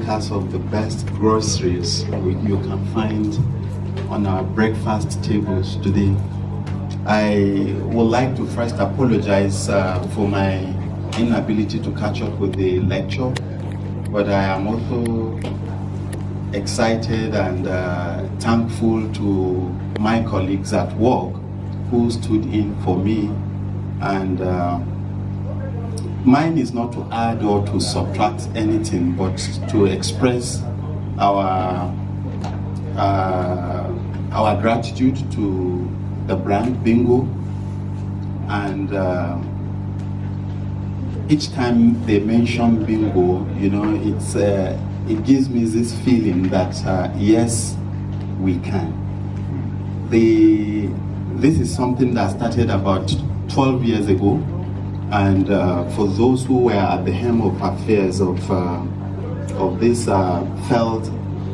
replicas of the best groceries you can find on our breakfast tables today. I would like to first apologize for my inability to catch up with the lecture, but I am also excited and thankful to my colleagues at work who stood in for me, and mine is not to add or to subtract anything, but to express our gratitude to the brand Binggo. And each time they mention Binggo, you know, it gives me this feeling that yes, we can. This is something that started about 12 years ago, and for those who were at the helm of affairs of this felt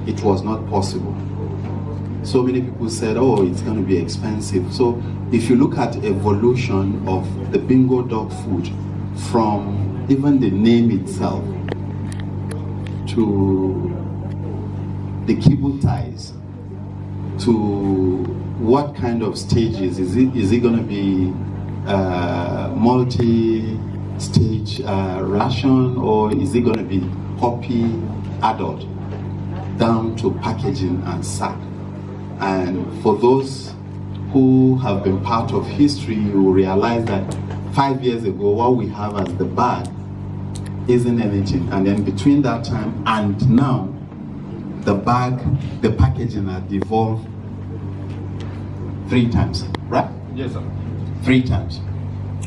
it was not possible. So many people said, oh, it's going to be expensive. So if you look at evolution of the Binggo Dog Food, from even the name itself to the cable ties, to what kind of stages, is it going to be multi-stage ration, or is it going to be puppy adult, down to packaging and sack? And for those who have been part of history, you will realize that 5 years ago, what we have as the bag isn't anything. And then between that time and now, the bag, the packaging has evolved 3 times, right? Yes, sir. 3 times.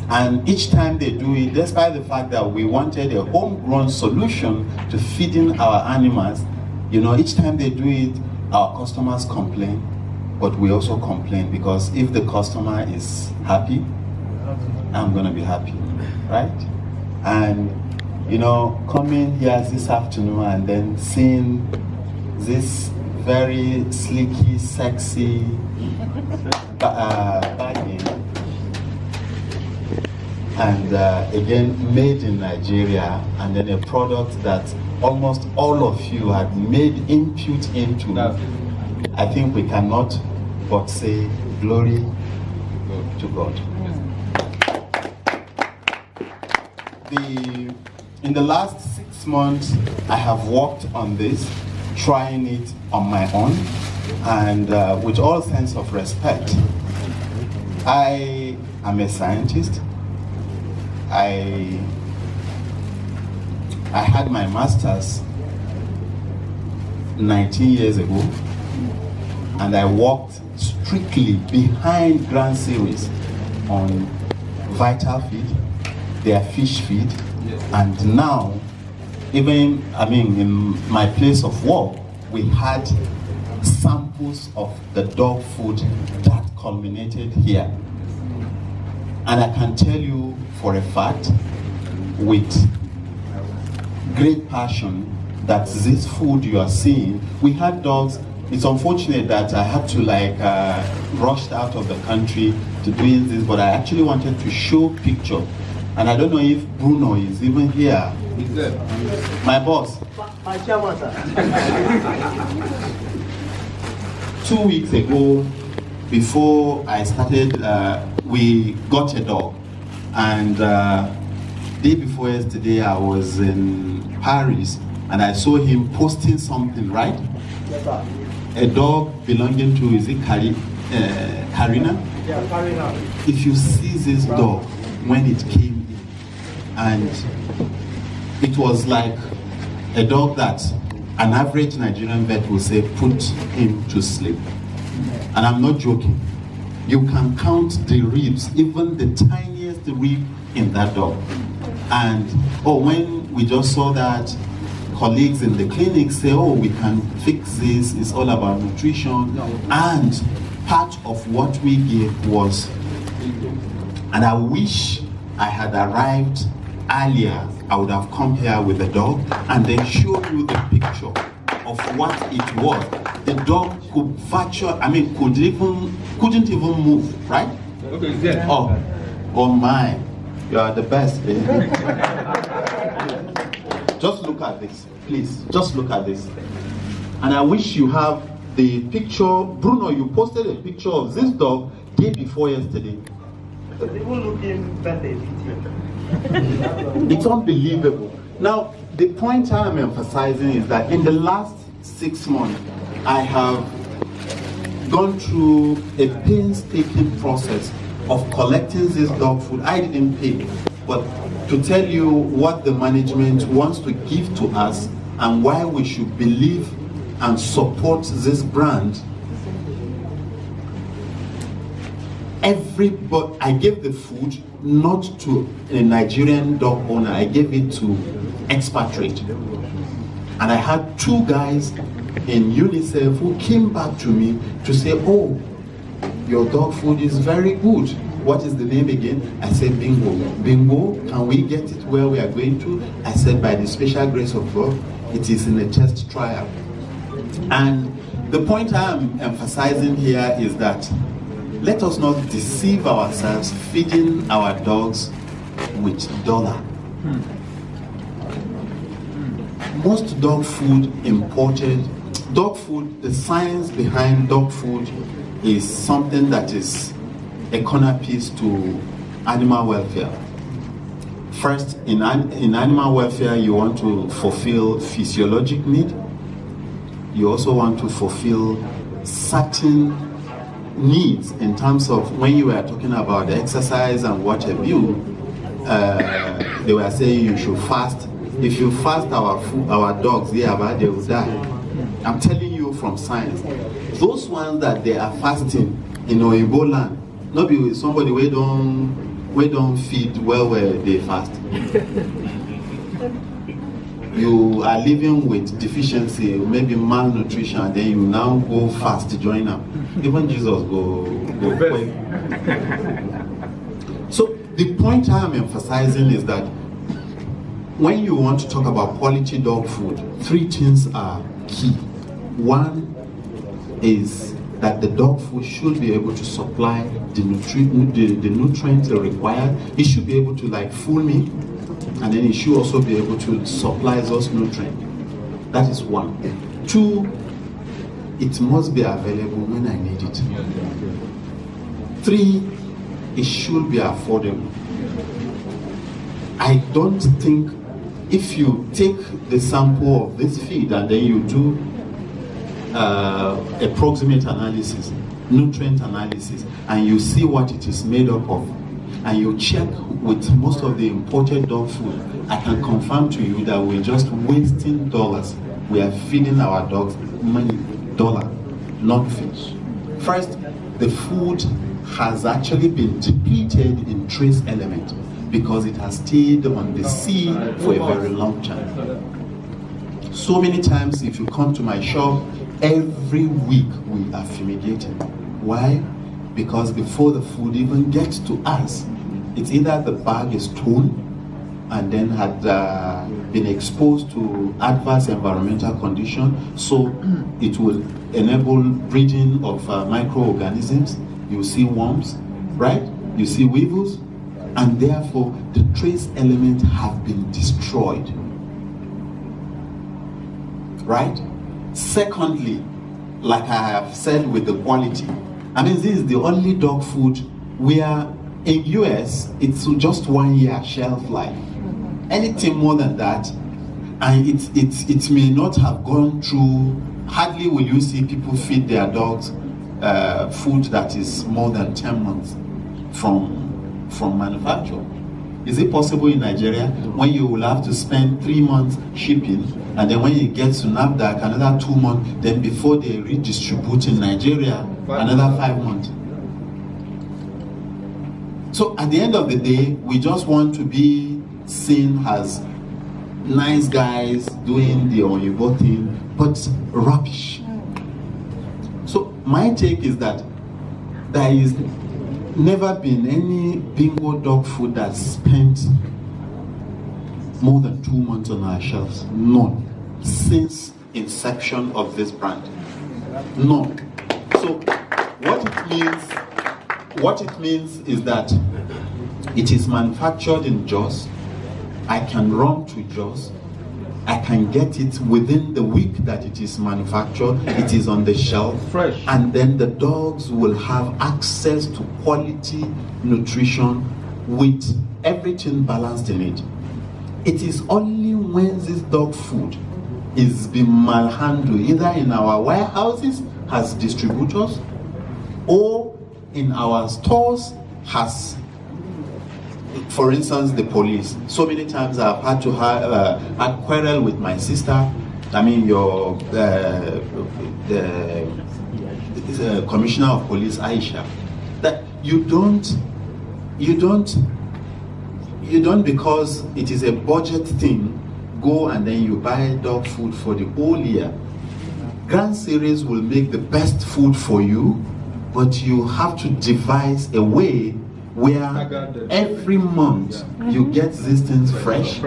And each time they do it, despite the fact that we wanted a homegrown solution to feeding our animals, you know, each time they do it, our customers complain, but we also complain, because if the customer is happy, I'm gonna be happy, right? And you know, coming here this afternoon and then seeing this very sleeky, sexy bagging, and again made in Nigeria, and then a product that almost all of you had made input into, I think we cannot but say glory to God. In the last 6 months, I have worked on this, trying it on my own, and with all sense of respect. I am a scientist. I had my master's 19 years ago, and I worked strictly behind Grand Series on vital feed, their fish feed, and now, even, in my place of work, we had samples of the dog food that culminated here. And I can tell you for a fact, with great passion, that this food you are seeing, we had dogs. It's unfortunate that I had to rush out of the country to doing this, but I actually wanted to show picture. And I don't know if Bruno is even here. He's there. My boss. My chairman, sir. 2 weeks ago, before I started, we got a dog. And day before yesterday, I was in Paris, and I saw him posting something, right? Yes, sir. A dog belonging to, is it Karina? Yeah, Karina. If you see this dog, when it came in, and it was like a dog that an average Nigerian vet will say, put him to sleep. And I'm not joking. You can count the ribs, even the tiniest rib in that dog. And when we just saw that, colleagues in the clinic say, we can fix this, it's all about nutrition. And part of what we gave was, and I wish I had arrived earlier, I would have come here with the dog and then showed you the picture of what it was. The dog could couldn't even move, right? Okay, yeah. Oh my, you are the best, baby. Just look at this. Please, just look at this. And I wish you have the picture. Bruno, you posted a picture of this dog day before yesterday. Even looking better. It's unbelievable. Now, the point I'm emphasizing is that in the last 6 months, I have gone through a painstaking process of collecting this dog food. I didn't pay, but to tell you what the management wants to give to us and why we should believe and support this brand. Everybody, I gave the food not to a Nigerian dog owner, I gave it to expatriate. And I had 2 guys in UNICEF who came back to me to say, oh, your dog food is very good. What is the name again? I said, Binggo. Binggo, can we get it where we are going to? I said, by the special grace of God, it is in a test trial. And the point I'm emphasizing here is that let us not deceive ourselves feeding our dogs with dollar. Most dog food imported, dog food, the science behind dog food is something that is a corner piece to animal welfare. First, in animal welfare, you want to fulfill physiologic need. You also want to fulfill certain needs in terms of when you were talking about the exercise and what have you, they were saying you should fast. If you fast our dogs, they will die. I'm telling you from science. Those ones that they are fasting in Oyibo land, not be with somebody we don't feed well where they fast. You are living with deficiency, maybe malnutrition, then you now go fast to join them. Even Jesus go quick. So the point I'm emphasizing is that when you want to talk about quality dog food, 3 things are key. One is that the dog food should be able to supply the nutrients required. It should be able to like fool me, and then it should also be able to supply those nutrients. That is 1. 2, it must be available when I need it. 3, it should be affordable. I don't think if you take the sample of this feed and then you do approximate analysis, nutrient analysis, and you see what it is made up of, and you check with most of the imported dog food, I can confirm to you that we're just wasting dollars. We are feeding our dogs money, dollar, not fish. First, the food has actually been depleted in trace element because it has stayed on the sea for a very long time. So many times, if you come to my shop, every week we are fumigating. Why? Because before the food even gets to us, it's either the bag is torn and then had been exposed to adverse environmental conditions, so it will enable breeding of microorganisms. You see worms, right? You see weevils, and therefore the trace elements have been destroyed. Right? Secondly, like I have said with the quality, I mean, this is the only dog food where in US it's just 1 year shelf life. Anything more than that, and it may not have gone through. Hardly will you see people feed their dogs food that is more than 10 months from manufacture. Is it possible in Nigeria when you will have to spend 3 months shipping, and then when it gets to NAFDAC, another 2 months, then before they redistribute in Nigeria, another 5 months? So at the end of the day, we just want to be seen as nice guys doing the Oyibo thing, but rubbish. So my take is that there is never been any Binggo dog food that spent more than 2 months on our shelves. None. Since inception of this brand. None. So what it means is that it is manufactured in Jos. I can run to Jos. I can get it within the week that it is manufactured. It is on the shelf, fresh, and then the dogs will have access to quality nutrition with everything balanced in it. It is only when this dog food is being malhandled, either in our warehouses as distributors or in our stores as, for instance, the police. So many times I've had to have a quarrel with my sister. I mean, the commissioner of police, Aisha, that you don't because it is a budget thing, go and then you buy dog food for the whole year. Grand Series will make the best food for you, but you have to devise a way where every month you get these things fresh.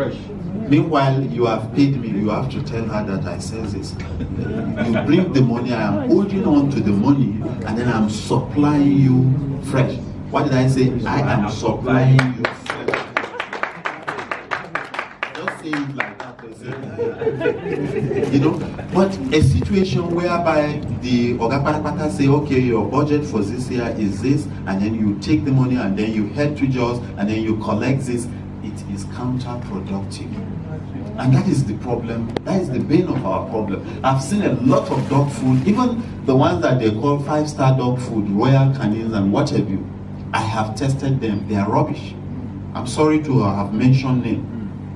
Meanwhile, you have paid me, you have to tell her that I said this. You bring the money, I am holding on to the money, and then I'm supplying you fresh. What did I say? I am supplying you fresh. Just say it like that. You know, but a situation whereby the Oga Patapata say, okay, your budget for this year is this, and then you take the money and then you head to Jaws and then you collect this, it is counterproductive. And that is the problem. That is the bane of our problem. I've seen a lot of dog food, even the ones that they call 5-star dog food, Royal Canines and what have you. I have tested them. They are rubbish. I'm sorry to have mentioned them.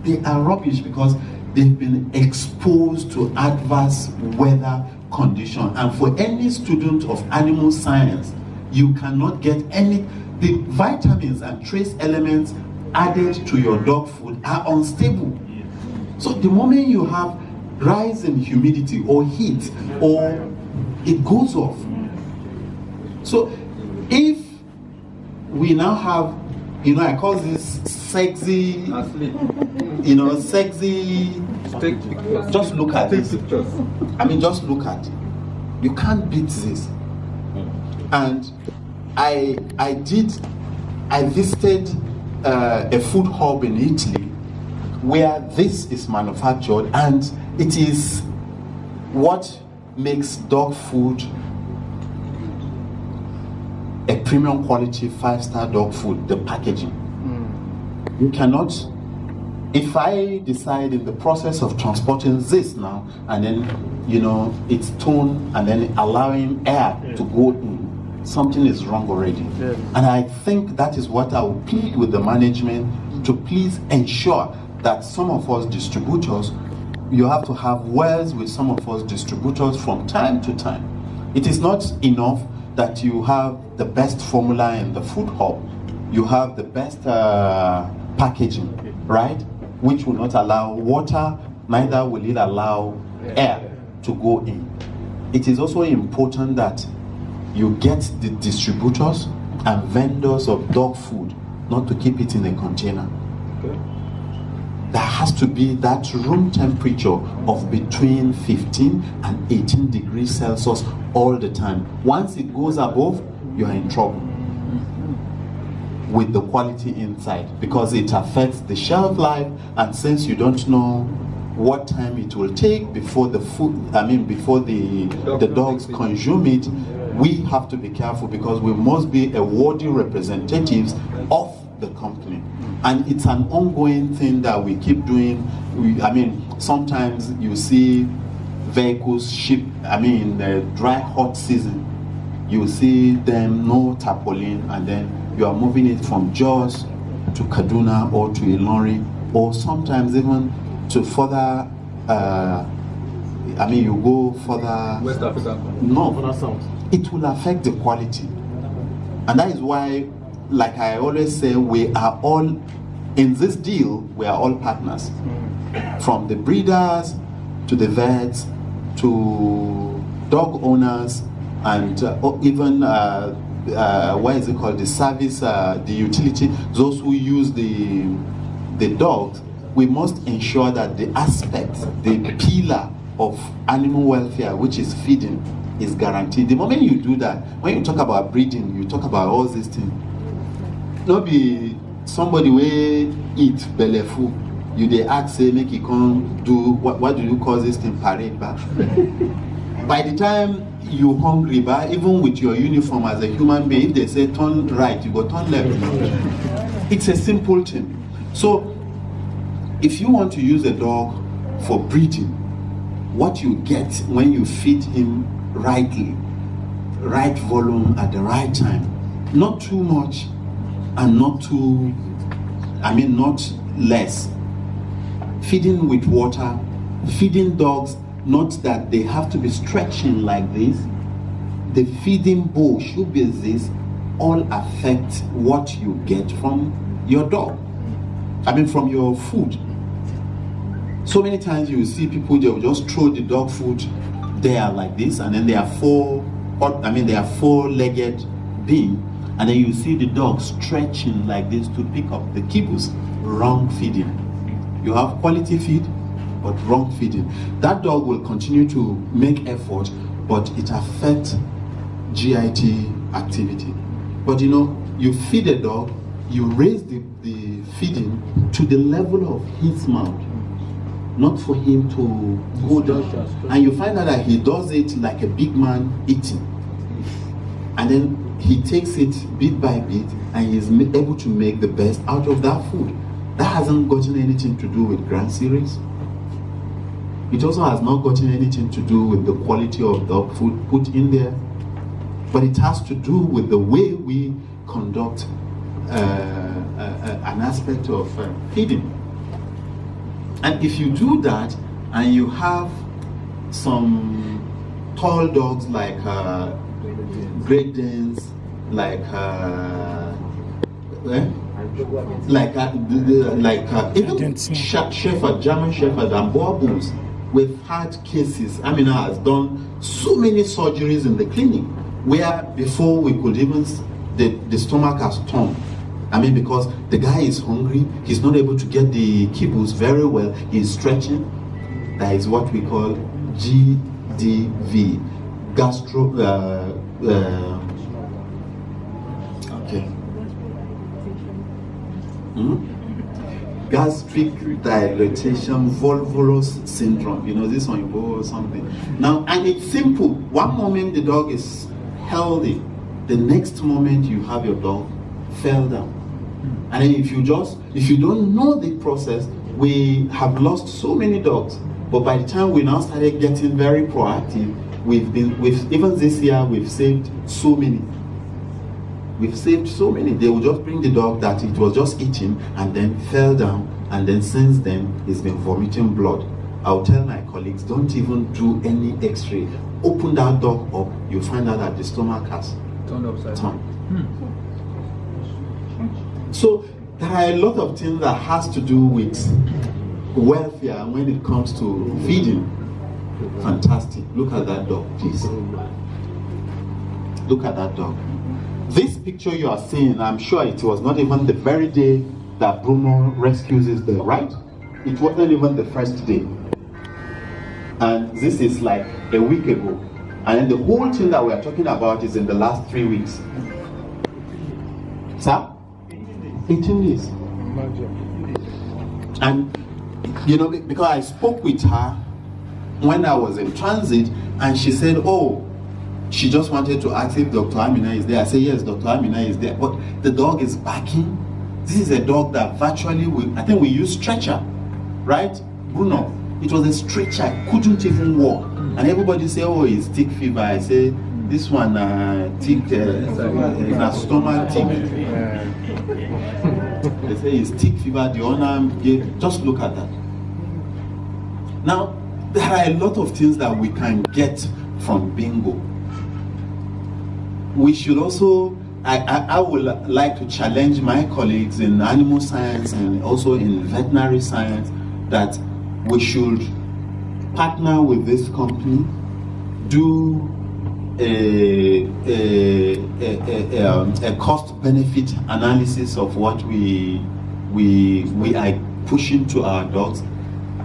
They are rubbish because they've been exposed to adverse weather conditions. And for any student of animal science, you cannot get the vitamins and trace elements added to your dog food are unstable. So the moment you have rise in humidity or heat, or it goes off. So if we now have, I call this sexy, sexy, just look at this. I mean, just look at it. You can't beat this. And I visited a food hub in Italy where this is manufactured, and it is what makes dog food a premium quality 5-star dog food, the packaging. You cannot, if I decide in the process of transporting this now, and then, it's torn and then allowing air to go in, something is wrong already. And I think that is what I will plead with the management to please ensure that some of us distributors, you have to have words with some of us distributors from time to time. It is not enough that you have the best formula in the food hub. You have the best packaging, right? Which will not allow water, neither will it allow air to go in. It is also important that you get the distributors and vendors of dog food not to keep it in a container. There has to be that room temperature of between 15 and 18 degrees Celsius all the time. Once it goes above, you are in trouble with the quality inside, because it affects the shelf life, and since you don't know what time it will take before the before the dogs consume it, we have to be careful, because we must be a worthy representatives of the company. And it's an ongoing thing that we keep doing. Sometimes you see vehicles in the dry hot season, you see them no tarpaulin, and then you are moving it from Jos to Kaduna or to Ilorin, or sometimes even to further you go further West Africa. No, further south. It will affect the quality. And that is why, like I always say, we are all in this deal, we are all partners. From the breeders to the vets to dog owners, and even the service, the utility, those who use the dogs. We must ensure that the aspect, the pillar of animal welfare, which is feeding, is guaranteed. The moment you do that, when you talk about breeding, you talk about all these things. Don't be somebody will eat belly full you they ask say make you come do what do you call this thing, parade back? By the time you hungry, but even with your uniform as a human being, if they say turn right, you go turn left. It's a simple thing. So if you want to use a dog for breeding, what you get when you feed him rightly, right volume at the right time, not too much and not less. Feeding with water, feeding dogs, not that they have to be stretching like this. The feeding bowl should be this, all affect what you get from your dog. From your food. So many times you will see people, they will just throw the dog food there like this, and then they are four-legged being, and then you see the dog stretching like this to pick up the kibbles. Wrong feeding. You have quality feed, but wrong feeding. That dog will continue to make effort, but it affects GIT activity. But you feed a dog, you raise the feeding to the level of his mouth, not for him to go down. And you find out that he does it like a big man eating. And then he takes it bit by bit, and he's able to make the best out of that food. That hasn't gotten anything to do with Grand Series. It also has not gotten anything to do with the quality of dog food put in there, but it has to do with the way we conduct an aspect of feeding. And if you do that, and you have some tall dogs like Great Danes, like even Shepherd, German Shepherd, and Boer Bulls, we've had cases. Amina has done so many surgeries in the clinic where before we could even the stomach has torn. Because the guy is hungry, he's not able to get the kibbles very well, he's stretching. That is what we call GDV, gastric dilatation volvulus syndrome. This one or something. Now, and it's simple. One moment the dog is healthy, the next moment you have your dog fell down. And then if you don't know the process, we have lost so many dogs. But by the time we now started getting very proactive, even this year we've saved so many. They will just bring the dog that it was just eating and then fell down, and then since then it's been vomiting blood. I'll tell my colleagues, don't even do any x-ray. Open that dog up, you'll find out that the stomach has turned upside down. So there are a lot of things that has to do with welfare when it comes to feeding. Fantastic. Look at that dog, please. Look at that dog. This picture you are seeing, I'm sure it was not even the very day that Bruno rescues his dog, right? It wasn't even the first day. And this is like a week ago. And then the whole thing that we are talking about is in the last 3 weeks. Sir? 18 days. And, because I spoke with her when I was in transit, and she said, she just wanted to ask if Dr. Amina is there. I said, yes, Dr. Amina is there. But the dog is barking. This is a dog that virtually, I think we use stretcher, right? Bruno, it was a stretcher, couldn't even walk. And everybody say, it's tick fever. I say, this one, tick, stomach tick. They say it's tick fever, the owner, just look at that. Now, there are a lot of things that we can get from Binggo. We should also, I would like to challenge my colleagues in animal science and also in veterinary science that we should partner with this company, do a cost-benefit analysis of what we are pushing to our dogs.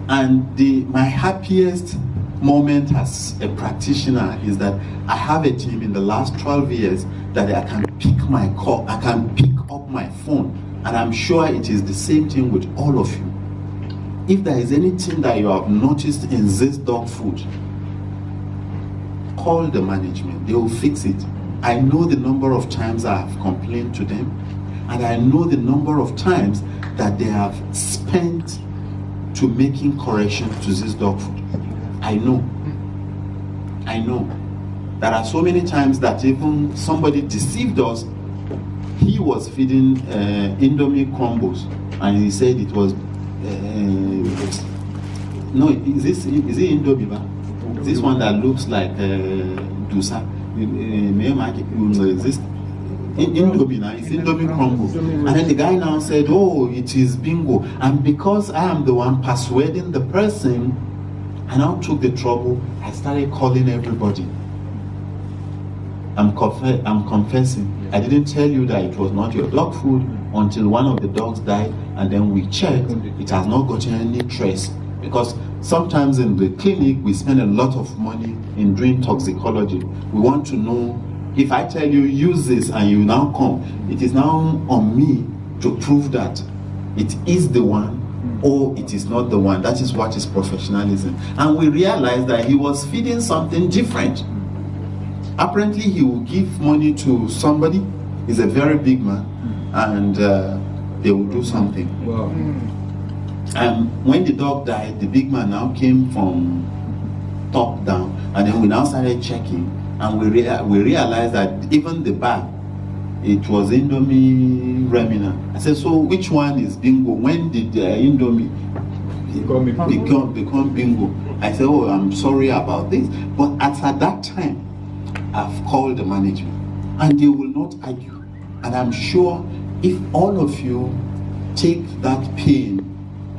And my happiest moment as a practitioner is that I have a team in the last 12 years that I can pick my call, I can pick up my phone, and I'm sure it is the same thing with all of you. if there is anything that you have noticed in this dog food, call the management. They will fix it. I know the number of times I have complained to them, and I know the number of times that they have spent to making correction to this dog food. I know. There are so many times that even somebody deceived us. He was feeding Indomie crumbles, and he said it was no. Is it Indomie? This one that looks like Dusa. Is this Indomie now? It's Indomie crumble. And then the guy now said, "Oh, it is Binggo." And because I am the one persuading the person, I now took the trouble. I started calling everybody. I'm confessing. I didn't tell you that it was not your dog food until one of the dogs died, and then we checked. It has not gotten any trace, because sometimes in the clinic we spend a lot of money in doing toxicology. We want to know, if I tell you use this and you now come, it is now on me to prove that it is the one or it is not the one. That is what is professionalism. And we realized that he was feeding something different. Apparently he will give money to somebody. He's a very big man, and they will do something. Wow. When the dog died, the big man now came from top down, and then we now started checking, and we realized that even the bag, it was Indomie Remina. I said, so which one is Binggo? When did Indomie become Binggo? I said, oh, I'm sorry about this. But at that time, I've called the management, and they will not argue. And I'm sure if all of you take that pain,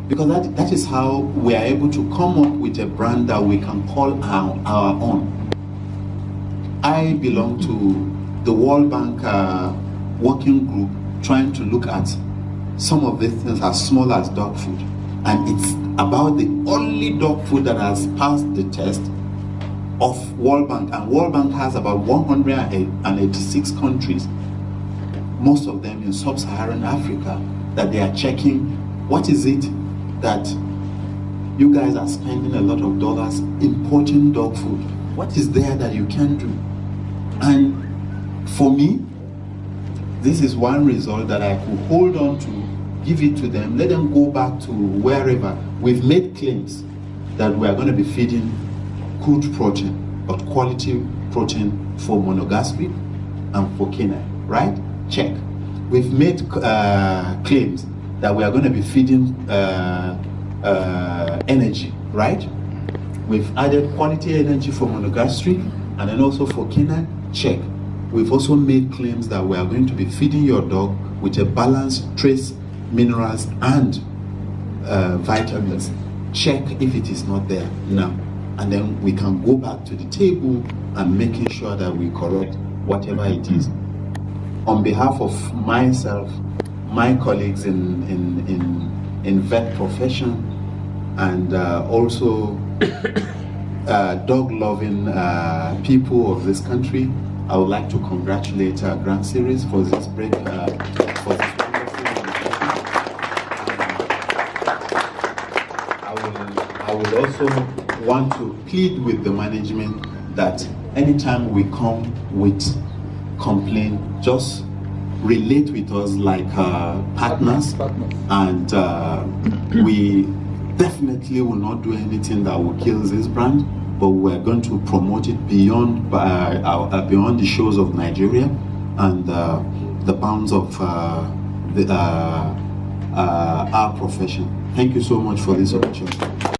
because that is how we are able to come up with a brand that we can call our own. I belong to the World Bank working group, trying to look at some of these things as small as dog food. And it's about the only dog food that has passed the test of World Bank. And World Bank has about 186 countries, most of them in sub-Saharan Africa, that they are checking what is it that you guys are spending a lot of dollars importing dog food. What is there that you can do? And for me, this is one result that I could hold on to, give it to them, let them go back to wherever. We've made claims that we are going to be feeding good protein, but quality protein for Monogastric and for canine, right? Check. We've made claims that we are going to be feeding energy, right? We've added quality energy for Monogastric and then also for canine. Check. We've also made claims that we are going to be feeding your dog with a balanced trace minerals and vitamins. Check if it is not there now. And then we can go back to the table and making sure that we correct whatever it is. On behalf of myself, my colleagues in vet profession, and also dog-loving people of this country, I would like to congratulate Grand Series for this break. For this I will also want to plead with the management that anytime we come with complaint, just relate with us like partners, and we definitely will not do anything that will kill this brand, but we're going to promote it beyond the shores of Nigeria and the bounds of our profession. Thank you so much for this opportunity.